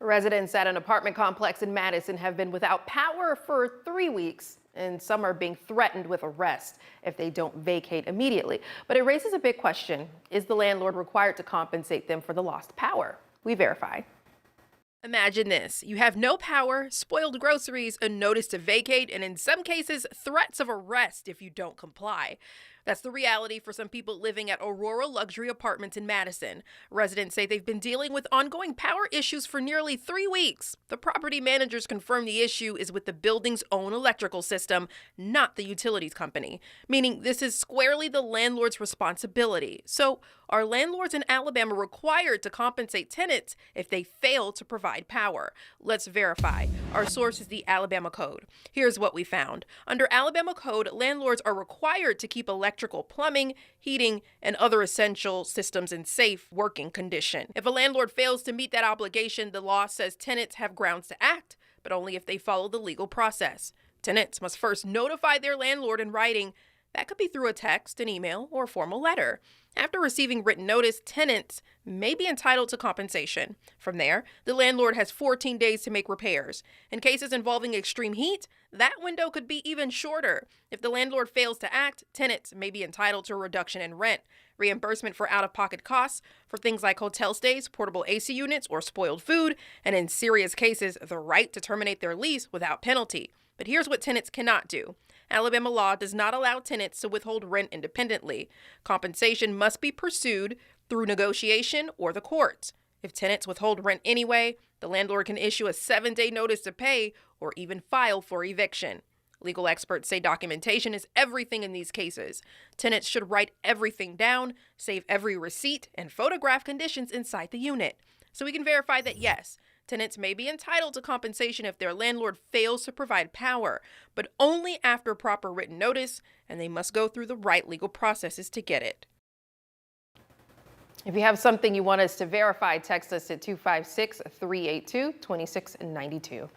Residents at an apartment complex in Madison have been without power for 3 weeks, and some are being threatened with arrest if they don't vacate immediately. But it raises a big question. Is the landlord required to compensate them for the lost power? We verify. Imagine this. You have no power, spoiled groceries, a notice to vacate, and in some cases, threats of arrest if you don't comply. That's the reality for some people living at Aurora Luxury Apartments in Madison. Residents say they've been dealing with ongoing power issues for nearly 3 weeks. The property managers confirm the issue is with the building's own electrical system, not the utilities company, meaning this is squarely the landlord's responsibility. So, are landlords in Alabama required to compensate tenants if they fail to provide power? Let's verify. Our source is the Alabama Code. Here's what we found. Under Alabama Code, landlords are required to keep electrical, plumbing, heating, and other essential systems in safe working condition. If a landlord fails to meet that obligation, the law says tenants have grounds to act, but only if they follow the legal process. Tenants must first notify their landlord in writing. That could be through a text, an email, or a formal letter. After receiving written notice, tenants may be entitled to compensation. From there, the landlord has 14 days to make repairs. In cases involving extreme heat, that window could be even shorter. If the landlord fails to act, tenants may be entitled to a reduction in rent, reimbursement for out-of-pocket costs for things like hotel stays, portable AC units, or spoiled food, and in serious cases, the right to terminate their lease without penalty. But here's what tenants cannot do. Alabama law does not allow tenants to withhold rent independently. Compensation must be pursued through negotiation or the courts. If tenants withhold rent anyway, the landlord can issue a 7-day notice to pay or even file for eviction. Legal experts say documentation is everything in these cases. Tenants should write everything down, save every receipt, and photograph conditions inside the unit. So we can verify that yes, tenants may be entitled to compensation if their landlord fails to provide power, but only after proper written notice, and they must go through the right legal processes to get it. If you have something you want us to verify, text us at 256-382-2692.